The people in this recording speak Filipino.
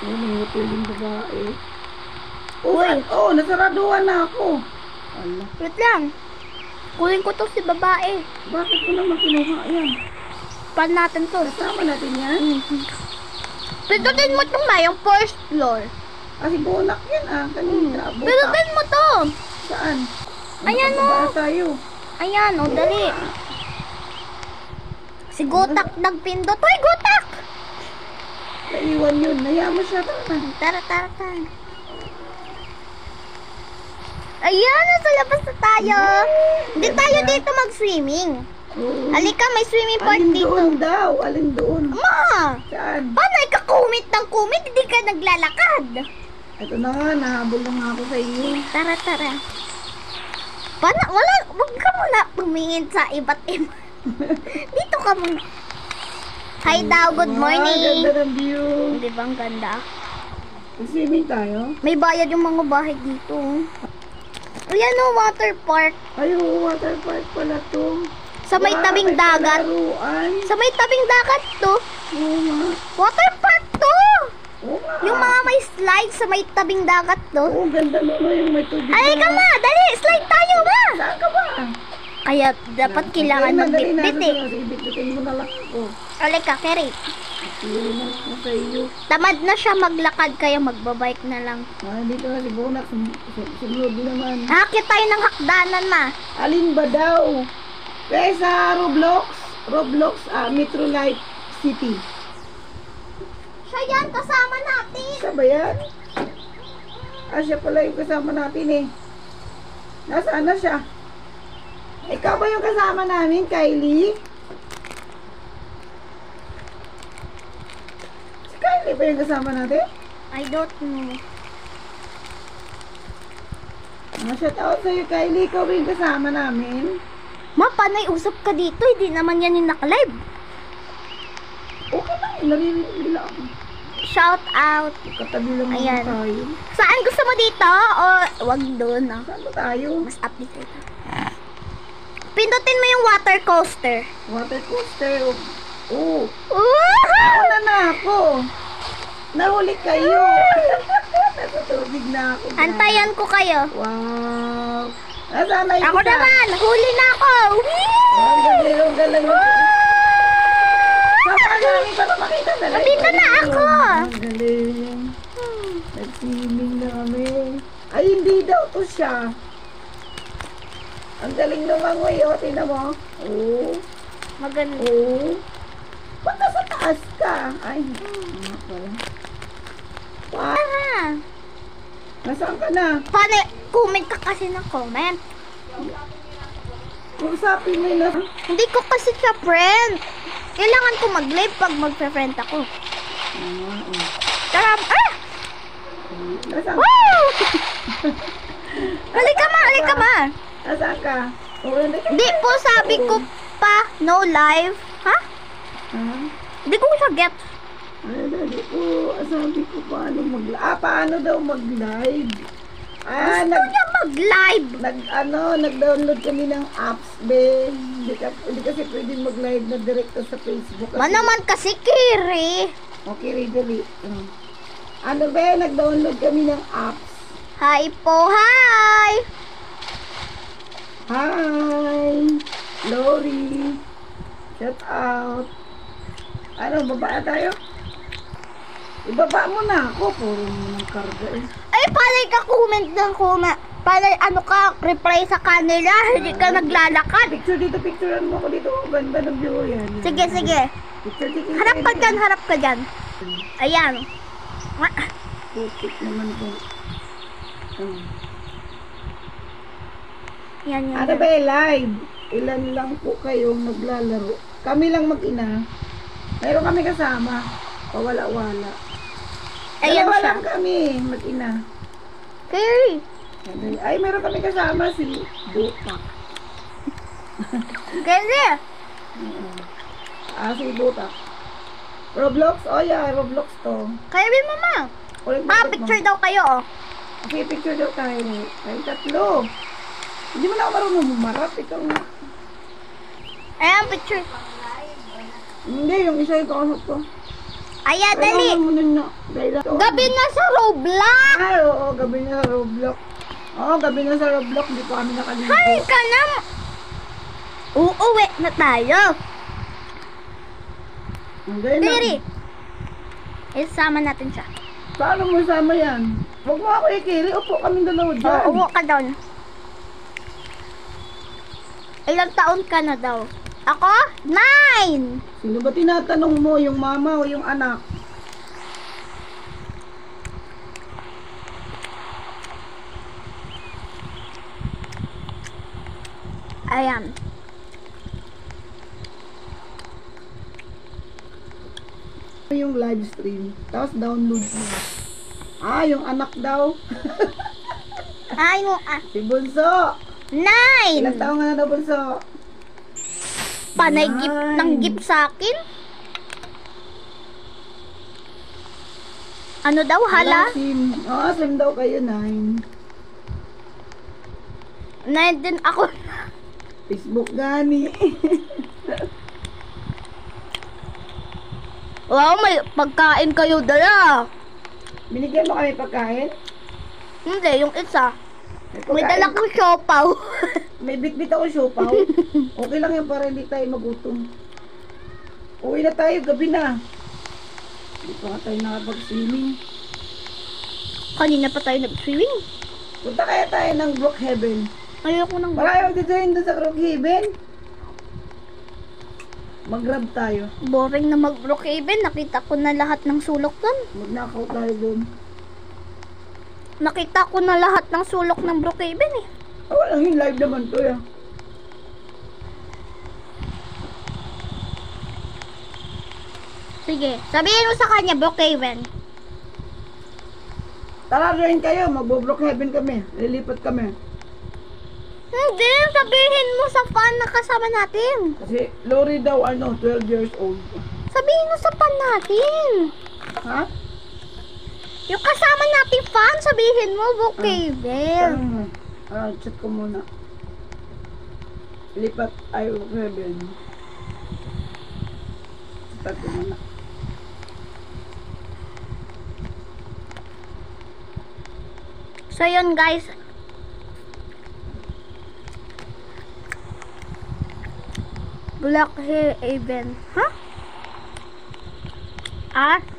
may hotel yung babae. Uy. Nasaraduhan na ako. Ala. Wait lang. Kunin ko to si babae. Bakit mo naman kinuha yan? Pan natin to. Kasama natin yan? Pindutin mo to ma, yung first floor. Kasi bunak yan kanina. Butak. Pindutin mo to. Saan? Ayan, Nakababa tayo. Ayan, dali. Si Gutak nagpindot. Uy, Gutak! Naiwan yun. Naya mo siya. Tara. Ayan, nasa labas na tayo. Hindi tayo dito mag-swimming. Halika, may swimming park dito. Alin doon daw? Alin doon? Ma! Saan? Paano ikakumit ng kumit? Hindi ka naglalakad. Ito na nga. Nahabol na nga ako sa iyo. Tara. Paano? Huwag ka muna tumingin sa iba't iba. Dito ka muna. Hi daw, good morning. Ganda ng view. Di ba ang ganda? Swimming tayo? May bayad yung mga bahay dito. Ayan o, water park. Ay, water park pala to. Sa may tabing may dagat. palaruan. Sa may tabing dagat to. Oo nga. Water park to. Oo nga. Yung mga may slide sa may tabing dagat to. Oo, ganda no, yung may tubig. Ay ka ma, dali, slide tayo ma. Saan ka ba? Kaya dapat kailangan magbitbit eh. Ibitbitin mo na lang ako. Alika, Kerry. Iyon ako sa iyo. Tamad na siya maglakad kaya magbabike na lang. Dito na si Bonak. Sunod naman. Hakit tayo ng hakdanan ma. Alin ba daw? Kaya sa Roblox, Metro Life City. Siya yan, kasama natin. Siya ba yan? Siya pala yung kasama natin eh. Nasaan na siya? Ikaw ba yung kasama namin, Kylie? Si Kylie ba yung kasama natin? I don't know. Shout out sa'yo, Kylie. Ikaw ba yung kasama namin? Ma, panay usap ka dito. Hindi naman yan yung naka-live. Okay lang, naririnig lang. Shout out. Katabi lang Ayan. tayo. Saan gusto mo dito? O, wag doon ah. Saan ba tayo? Mas update ito. Pindutin mo yung water coaster. Water coaster. Oh. Woohoo! Una na ako. Nahuli kayo. Nasa tubig na ako. guys. Antayan ko kayo. Wow. Nasaan na yung Ako isa? naman. Huli na ako. Ang galing, ang galing. Saan namin para makita na lang. Nandito na ako. Ang galing. Nag-swimming na kami. Ay, hindi daw to siya. Ang galing naman mo yun. Tingnan mo. Oh. Maganda. Oh. Ba't nasa taas ka? Ay, nga pala. Wow. Tara. Nasaan ka na? Paano? Comment ka kasi ng comment. Usapin mo na. Hindi ko kasi siya friend. Kailangan ko mag-live pag magpe-friend ako. Tara. Ah! Nasaan? Woo! Halika ma. Nasaan ka? Oh, Di po sabi ko pa no live. Ha? Ha? Di ko siya get. Ay, dali ko. Sabi ko paano daw mag-live? Gusto niya mag-live. Nag-download kami ng apps, be. Hindi kasi pwedeng mag-live na direkto sa Facebook. Ba naman kasi Kiri. Okay, dali. Ano be, nag-download kami ng apps. Hi po, hi. Hi! Lori! Shout out! Ano, baba tayo? Ibaba mo na ako. Puro mo ng karga eh. Ay, palay ka comment ng comment. Palay ano ka, reply sa kanila. Hindi ka naglalakad. Picturean mo ako dito. Ganda ng view yan. Sige. Picture dito. Harap ka dyan. Ayan. Putik naman ko. Yan. Ano ba live? Ilan lang po kayong maglalaro? Kami lang mag-ina. Meron kami kasama. Pawala-wala. Ayan Dalawa siya. lang kami mag-ina. Kiri. Ay, meron kami kasama si Butak. Kiri. Si Butak. Roblox? Oh yeah, Roblox to. Kiri mama. Picture daw kayo oh. Okay, picture daw tayo. Ay, tatlo. Hindi mo na ako marunong humarap. Ikaw nga. Ayan, picture. Hindi, yung isa yung kausap ko. Aya, dali. Kailangan mo nun na. Gabi na sa Roblox. Ay, oo, gabi na sa Roblox. Oo, gabi na sa Roblox. Hindi pa kami nakaligo. Hay ka na. Uuwi na tayo. Hindi na. Diri. Isama natin siya. Paano mo sama yan? Huwag mo ako ikiri. Upo kami dalawa dyan. Oo, uwi ka down. Ilang taon ka na daw? Ako? 9! Sino ba tinatanong mo? Yung mama o yung anak? Ayan. Yung live stream. Tapos download mo. Ah, yung anak daw. Ay, mo, Si Bunso. 9! Ilang taong nga na daw, Bunso? Panay gift ng gift sa akin? Ano daw, hala? Sim. Oo, sim daw kayo, 9. 9 din ako. Facebook gani. Wow, may pagkain kayo dala. Binigyan mo kami pagkain? Hindi, yung isa. May pagkain. dala kong siopaw. May bitbit ako siopaw. Okay lang yan para hindi tayo magutom. Uwi na tayo, gabi na. Hindi pa nga tayo nakapag-swimming. Kanina pa tayo nag-swimming. Punta kaya tayo ng Brookhaven. Ayoko nang Marami mag-join doon sa Brookhaven. Mag-grab tayo. boring na mag-Brookhaven. Nakita ko na lahat ng sulok doon. Mag-knockout tayo doon. Nakita ko na lahat ng sulok ng Brookhaven eh. Oh, walang yung live naman to ya. Sige, sabihin mo sa kanya, Brookhaven. Tara rin kayo, mag-Brookhaven kami. Lilipat kami. Hindi, sabihin mo sa fan na kasama natin. Kasi Lori daw, 12 years old. Sabihin mo sa fan natin. Ha? Yung kasama natin fan, sabihin mo, Brookhaven. Tanong mo. Chat ko muna. Lipat ay Brookhaven. Chat ko muna. So yun guys. Brookhaven. Ha? Ah?